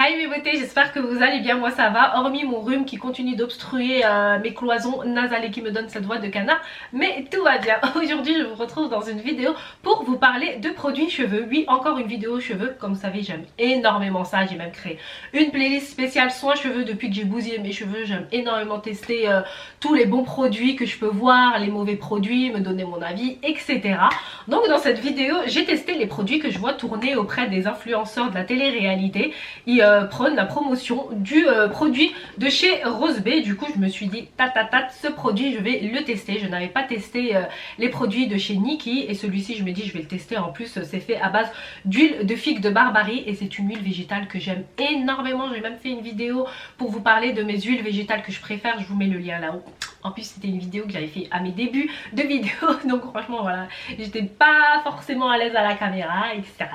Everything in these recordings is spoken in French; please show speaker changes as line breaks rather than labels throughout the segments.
Hi mes beautés, j'espère que vous allez bien, moi ça va, hormis mon rhume qui continue d'obstruer mes cloisons nasales et qui me donne cette voix de canard, mais tout va bien. Aujourd'hui je vous retrouve dans une vidéo pour vous parler de produits cheveux. Oui, encore une vidéo cheveux, comme vous savez j'aime énormément ça, j'ai même créé une playlist spéciale soins cheveux depuis que j'ai bousillé mes cheveux. J'aime énormément tester tous les bons produits que je peux voir, les mauvais produits, me donner mon avis, etc. Donc dans cette vidéo j'ai testé les produits que je vois tourner auprès des influenceurs de la télé-réalité. Ils prônent la promotion du produit de chez Rose Bay. Du coup je me suis dit ce produit je vais le tester. Je n'avais pas testé les produits de chez Nikkie et celui-ci je me dis je vais le tester. En plus c'est fait à base d'huile de figue de Barbarie et c'est une huile végétale que j'aime énormément. J'ai même fait une vidéo pour vous parler de mes huiles végétales que je préfère, je vous mets le lien là-haut. En plus c'était une vidéo que j'avais fait à mes débuts de vidéo, donc franchement voilà, j'étais pas forcément à l'aise à la caméra, etc.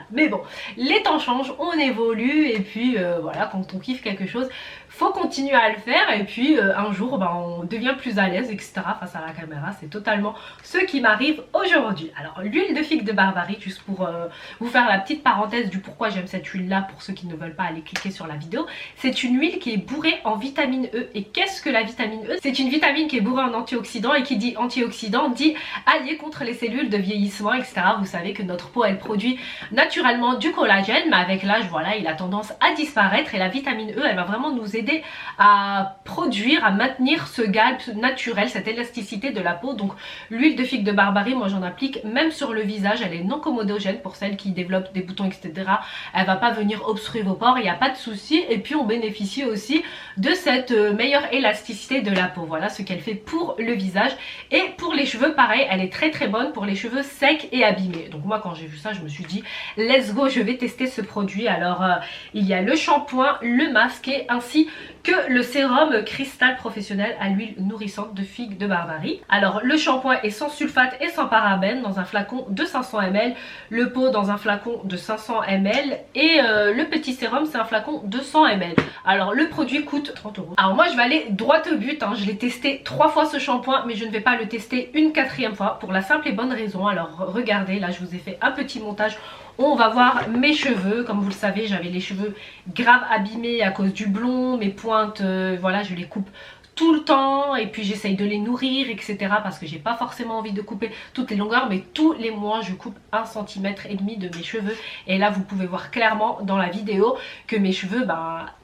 Mais bon, les temps changent, on évolue et puis voilà, quand on kiffe quelque chose, faut continuer à le faire et puis un jour on devient plus à l'aise, etc. face à la caméra. C'est totalement ce qui m'arrive aujourd'hui. Alors l'huile de figue de Barbarie, juste pour vous faire la petite parenthèse du pourquoi j'aime cette huile là, pour ceux qui ne veulent pas aller cliquer sur la vidéo, c'est une huile qui est bourrée en vitamine E. Et qu'est-ce que la vitamine E? C'est une vitamine qui est bourrée en antioxydants et qui dit antioxydant dit allié contre les cellules de vieillissement, etc. Vous savez que notre peau elle produit naturellement du collagène, mais avec l'âge voilà il a tendance à disparaître et la vitamine E elle va vraiment nous aider à produire, à maintenir ce galbe naturel, cette élasticité de la peau. Donc l'huile de figue de Barbarie, moi j'en applique même sur le visage, elle est non commodogène pour celles qui développent des boutons, etc. Elle va pas venir obstruer vos pores, il n'y a pas de souci. Et puis on bénéficie aussi de cette meilleure élasticité de la peau. Voilà ce qu'elle fait pour le visage. Et pour les cheveux pareil, elle est très bonne pour les cheveux secs et abîmés. Donc moi quand j'ai vu ça je me suis dit let's go, je vais tester ce produit. Alors il y a le shampoing, le masque et ainsi que le sérum cristal professionnel à l'huile nourrissante de figue de Barbarie. Alors le shampoing est sans sulfate et sans parabènes dans un flacon de 500 ml, le pot dans un flacon de 500 ml et le petit sérum c'est un flacon de 100 ml. Alors le produit coûte 30 €. Alors moi je vais aller droit au but, hein. Je l'ai testé 3 fois ce shampoing mais je ne vais pas le tester une 4e fois pour la simple et bonne raison. Alors regardez, là je vous ai fait un petit montage. On va voir mes cheveux, comme vous le savez j'avais les cheveux grave abîmés à cause du blond, mes pointes voilà je les coupe tout le temps et puis j'essaye de les nourrir, etc. parce que j'ai pas forcément envie de couper toutes les longueurs, mais tous les mois je coupe 1,5 cm de mes cheveux. Et là vous pouvez voir clairement dans la vidéo que mes cheveux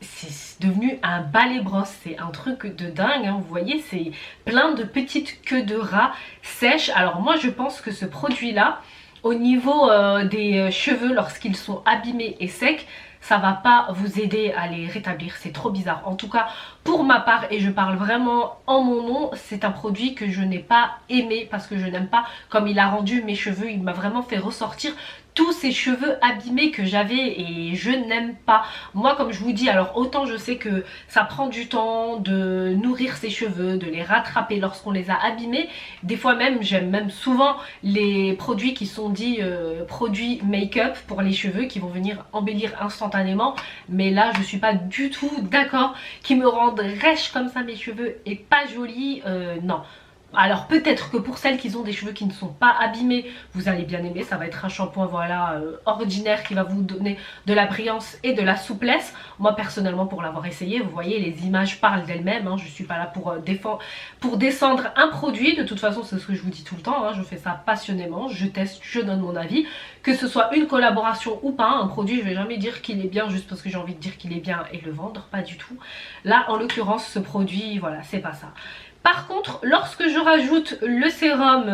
c'est devenu un balai brosse, c'est un truc de dingue, hein. Vous voyez c'est plein de petites queues de rats sèches. Alors moi je pense que ce produit là au niveau des cheveux lorsqu'ils sont abîmés et secs, ça va pas vous aider à les rétablir, c'est trop bizarre. En tout cas pour ma part, et je parle vraiment en mon nom, c'est un produit que je n'ai pas aimé parce que je n'aime pas comme il a rendu mes cheveux. Il m'a vraiment fait ressortir tous ces cheveux abîmés que j'avais et je n'aime pas. Moi comme je vous dis, alors autant je sais que ça prend du temps de nourrir ses cheveux, de les rattraper lorsqu'on les a abîmés. Des fois même, j'aime même souvent les produits qui sont dits produits make-up pour les cheveux qui vont venir embellir instantanément. Mais là je suis pas du tout d'accord qu'ils me rendent rêches comme ça mes cheveux et pas jolis, non. Alors peut-être que pour celles qui ont des cheveux qui ne sont pas abîmés, vous allez bien aimer. Ça va être un shampoing voilà ordinaire qui va vous donner de la brillance et de la souplesse. Moi personnellement pour l'avoir essayé, vous voyez les images parlent d'elles-mêmes, hein. Je suis pas là pour descendre un produit. De toute façon c'est ce que je vous dis tout le temps, hein. Je fais ça passionnément, je teste, je donne mon avis. Que ce soit une collaboration ou pas, un produit je vais jamais dire qu'il est bien juste parce que j'ai envie de dire qu'il est bien et le vendre, pas du tout. Là en l'occurrence ce produit voilà c'est pas ça. Par contre, lorsque je rajoute le sérum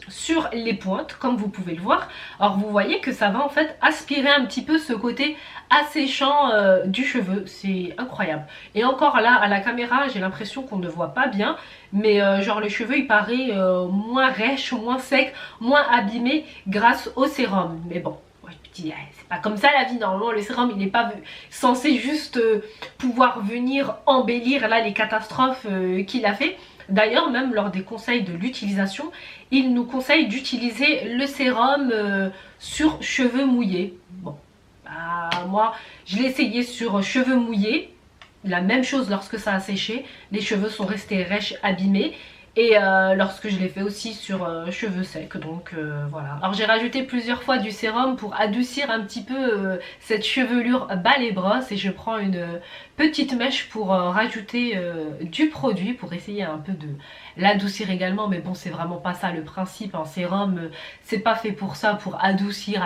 sur les pointes, comme vous pouvez le voir, alors vous voyez que ça va en fait aspirer un petit peu ce côté asséchant du cheveu, c'est incroyable. Et encore là, à la caméra, j'ai l'impression qu'on ne voit pas bien, mais genre le cheveu il paraît moins rêche, moins sec, moins abîmé grâce au sérum. Mais bon, c'est pas comme ça la vie, normalement le sérum il n'est pas censé juste pouvoir venir embellir là les catastrophes qu'il a fait. D'ailleurs même lors des conseils de l'utilisation, il nous conseille d'utiliser le sérum sur cheveux mouillés. Bon, moi je l'ai essayé sur cheveux mouillés, la même chose lorsque ça a séché, les cheveux sont restés rêches, abîmés. Et lorsque je l'ai fait aussi sur cheveux secs, donc voilà. Alors j'ai rajouté plusieurs fois du sérum pour adoucir un petit peu cette chevelure balai brosse, et je prends une petite mèche pour rajouter du produit pour essayer un peu de l'adoucir également, mais bon c'est vraiment pas ça le principe, un sérum c'est pas fait pour ça, pour adoucir,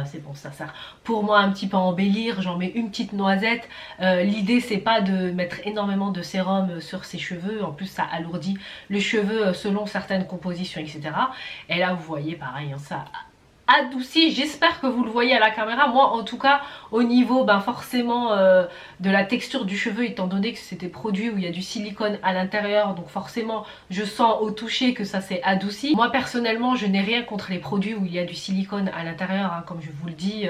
c'est bon, ça sert pour moi un petit peu à embellir, j'en mets une petite noisette. L'idée c'est pas de mettre énormément de sérum sur ses cheveux, en plus ça alourdit le cheveu selon certaines compositions, etc. Et là vous voyez pareil, hein, ça adouci, j'espère que vous le voyez à la caméra. Moi en tout cas au niveau forcément de la texture du cheveu, étant donné que c'est des produits où il y a du silicone à l'intérieur, donc forcément je sens au toucher que ça s'est adouci. Moi personnellement je n'ai rien contre les produits où il y a du silicone à l'intérieur, hein, comme je vous le dis.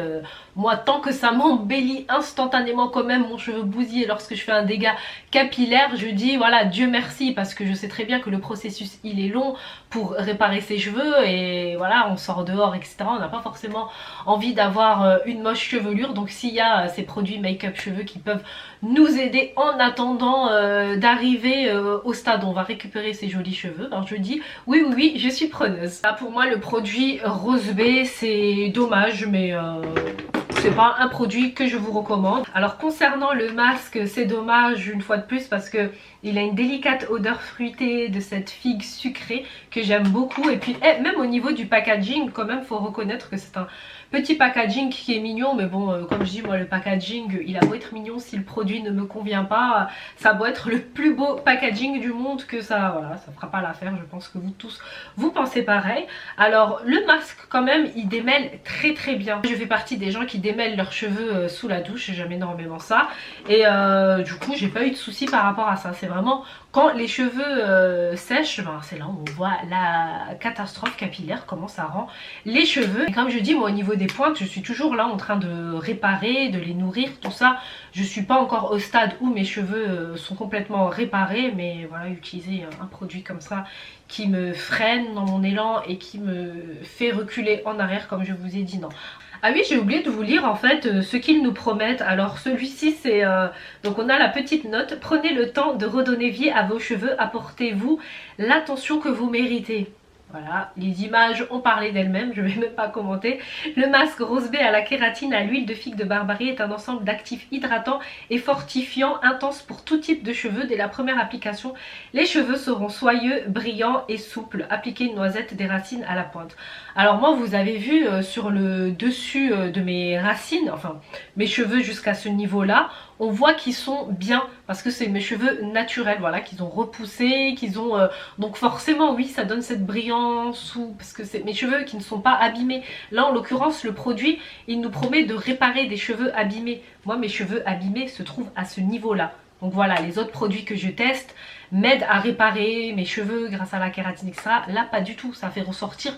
Moi tant que ça m'embellit instantanément quand même mon cheveu bousillé lorsque je fais un dégât capillaire, je dis voilà Dieu merci, parce que je sais très bien que le processus il est long pour réparer ses cheveux, et voilà on sort dehors etc, on n'a pas forcément envie d'avoir une moche chevelure. Donc s'il y a ces produits make-up cheveux qui peuvent nous aider en attendant d'arriver au stade où on va récupérer ces jolis cheveux, alors je dis oui je suis preneuse. Là, pour moi le produit Rose Bay c'est dommage, mais c'est pas un produit que je vous recommande. Alors concernant le masque, c'est dommage une fois de plus parce que il a une délicate odeur fruitée de cette figue sucrée que j'aime beaucoup. Et puis même au niveau du packaging, quand même faut reconnaître que c'est un petit packaging qui est mignon. Mais bon, comme je dis, moi le packaging il a beau être mignon, si le produit ne me convient pas, ça a beau être le plus beau packaging du monde, que ça, voilà, ça fera pas l'affaire. Je pense que vous tous vous pensez pareil. Alors le masque quand même il démêle très bien. Je fais partie des gens qui démêlent leurs cheveux sous la douche, j'aime énormément ça. Et du coup j'ai pas eu de soucis par rapport à ça. C'est vraiment quand les cheveux sèchent, c'est là où on voit la catastrophe capillaire, comment ça rend les cheveux. Et comme je dis, moi au niveau des pointes, je suis toujours là en train de réparer, de les nourrir, tout ça. Je suis pas encore au stade où mes cheveux sont complètement réparés, mais voilà, utiliser un produit comme ça qui me freine dans mon élan et qui me fait reculer en arrière, comme je vous ai dit, non. Ah oui, j'ai oublié de vous lire en fait ce qu'ils nous promettent. Alors celui-ci c'est donc on a la petite note: prenez le temps de redonner vie à vos cheveux, apportez-vous l'attention que vous méritez. Voilà, les images ont parlé d'elles-mêmes, je ne vais même pas commenter. Le masque Rose Bay à la kératine à l'huile de figue de Barbarie est un ensemble d'actifs hydratants et fortifiants intenses pour tout type de cheveux. Dès la première application, les cheveux seront soyeux, brillants et souples. Appliquez une noisette des racines à la pointe. Alors moi vous avez vu sur le dessus de mes racines, enfin mes cheveux jusqu'à ce niveau-là, on voit qu'ils sont bien parce que c'est mes cheveux naturels, voilà, qu'ils ont repoussé, qu'ils ont donc forcément oui ça donne cette brillance, ou parce que c'est mes cheveux qui ne sont pas abîmés. Là en l'occurrence le produit il nous promet de réparer des cheveux abîmés. Moi mes cheveux abîmés se trouvent à ce niveau-là. Donc voilà, les autres produits que je teste m'aident à réparer mes cheveux grâce à la kératine, etc. Là pas du tout, ça fait ressortir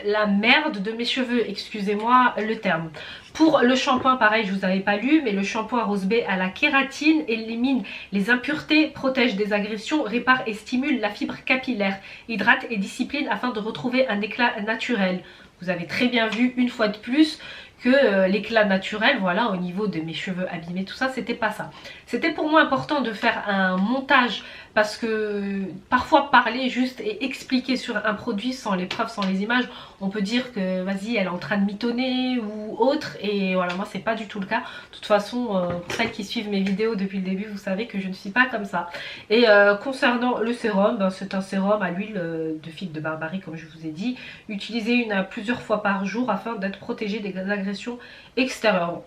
la merde de mes cheveux, excusez-moi le terme. Pour le shampoing pareil, je vous avais pas lu, mais le shampoing Rose Bay à la kératine élimine les impuretés, protège des agressions, répare et stimule la fibre capillaire, hydrate et discipline afin de retrouver un éclat naturel. Vous avez très bien vu une fois de plus que l'éclat naturel, voilà, au niveau de mes cheveux abîmés, tout ça, c'était pas ça. C'était pour moi important de faire un montage parce que parfois parler juste et expliquer sur un produit sans les preuves, sans les images, on peut dire que vas-y elle est en train de mitonner ou autre, et voilà, moi c'est pas du tout le cas. De toute façon pour celles qui suivent mes vidéos depuis le début, vous savez que je ne suis pas comme ça. Et concernant le sérum, c'est un sérum à l'huile de figue de Barbarie comme je vous ai dit, utilisé plusieurs fois par jour afin d'être protégé des agressions extérieures.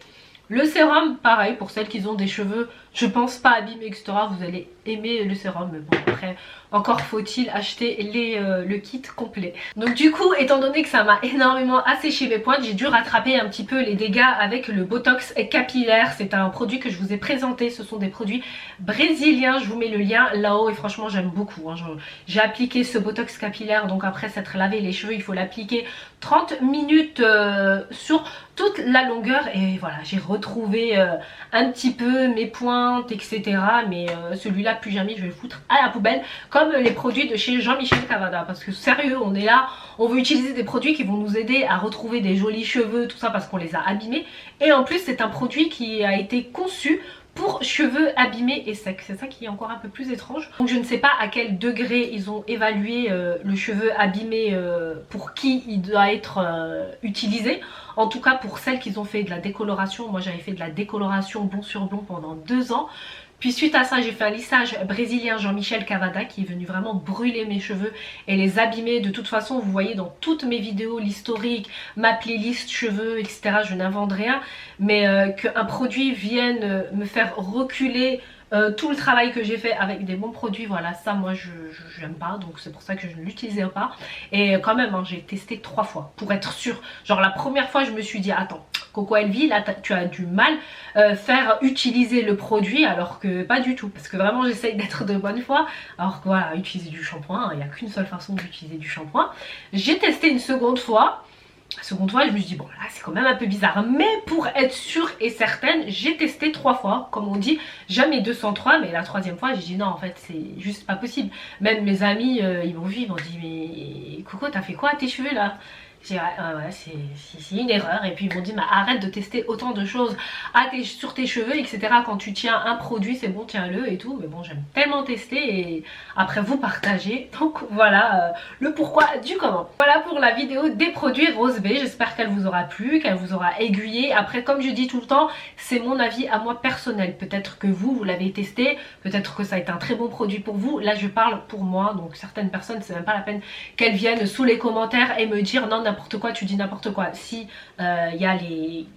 Le sérum, pareil, pour celles qui ont des cheveux, je pense pas abîmés, etc. Vous allez aimer le sérum, mais bon après, encore faut-il acheter le kit complet. Donc du coup, étant donné que ça m'a énormément asséché mes pointes, j'ai dû rattraper un petit peu les dégâts avec le Botox capillaire. C'est un produit que je vous ai présenté, ce sont des produits brésiliens, je vous mets le lien là-haut et franchement j'aime beaucoup. Hein. J'ai appliqué ce Botox capillaire, donc après s'être lavé les cheveux, il faut l'appliquer 30 minutes sur toute la longueur, et voilà, j'ai retrouvé un petit peu mes pointes, etc. Mais celui-là, plus jamais je vais le foutre à la poubelle, comme les produits de chez Jean-Michel Cavada, parce que sérieux, on est là, on veut utiliser des produits qui vont nous aider à retrouver des jolis cheveux, tout ça parce qu'on les a abîmés, et en plus c'est un produit qui a été conçu pour cheveux abîmés et secs. C'est ça qui est encore un peu plus étrange. Donc je ne sais pas à quel degré ils ont évalué le cheveu abîmé, pour qui il doit être utilisé. En tout cas pour celles qui ont fait de la décoloration, moi j'avais fait de la décoloration blond sur blond pendant 2 ans. Puis suite à ça j'ai fait un lissage brésilien Jean-Michel Cavada qui est venu vraiment brûler mes cheveux et les abîmer. De toute façon vous voyez dans toutes mes vidéos l'historique, ma playlist cheveux etc, je n'invente rien. Mais qu'un produit vienne me faire reculer tout le travail que j'ai fait avec des bons produits, voilà, ça moi je n'aime pas, donc c'est pour ça que je ne l'utilisais pas. Et quand même hein, j'ai testé 3 fois pour être sûre. Genre la première fois je me suis dit attends Coco Elvie, là tu as du mal faire utiliser le produit, alors que pas du tout, parce que vraiment j'essaye d'être de bonne foi. Alors que voilà, utiliser du shampoing, il n'y a qu'une seule façon d'utiliser du shampoing. J'ai testé une seconde fois. La seconde fois je me suis dit bon là c'est quand même un peu bizarre, mais pour être sûre et certaine j'ai testé 3 fois, comme on dit jamais 203, mais la 3e fois j'ai dit non en fait c'est juste pas possible. Même mes amis ils m'ont vu, ils m'ont dit mais Coco t'as fait quoi à tes cheveux là? J'ai dit ouais c'est une erreur, et puis ils m'ont dit bah, arrête de tester autant de choses sur tes cheveux etc, quand tu tiens un produit c'est bon tiens-le et tout, mais bon j'aime tellement tester et après vous partagez. Donc voilà le pourquoi du comment. Voilà pour la vidéo des produits Rose B, j'espère qu'elle vous aura plu, qu'elle vous aura aiguillé. Après comme je dis tout le temps c'est mon avis à moi personnel, peut-être que vous l'avez testé, peut-être que ça a été un très bon produit pour vous, là je parle pour moi, donc certaines personnes c'est même pas la peine qu'elles viennent sous les commentaires et me dire non n'importe quoi, tu dis n'importe quoi. Si y a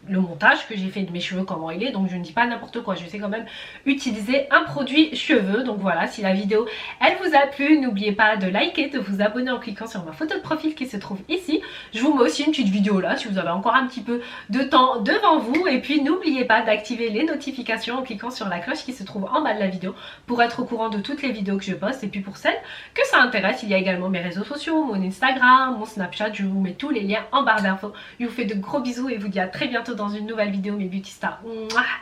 le montage que j'ai fait de mes cheveux comment il est, donc je ne dis pas n'importe quoi, je sais quand même utiliser un produit cheveux. Donc voilà, si la vidéo elle vous a plu, n'oubliez pas de liker, de vous abonner en cliquant sur ma photo de profil qui se trouve ici. Je vous mets aussi une petite vidéo là si vous avez encore un petit peu de temps devant vous, et puis n'oubliez pas d'activer les notifications en cliquant sur la cloche qui se trouve en bas de la vidéo pour être au courant de toutes les vidéos que je poste. Et puis pour celles que ça intéresse, il y a également mes réseaux sociaux, mon Instagram, mon Snapchat, je vous mets tous les liens en barre d'infos. Je vous fais de gros bisous et vous dis à très bientôt dans une nouvelle vidéo mes beauty stars. Mouah.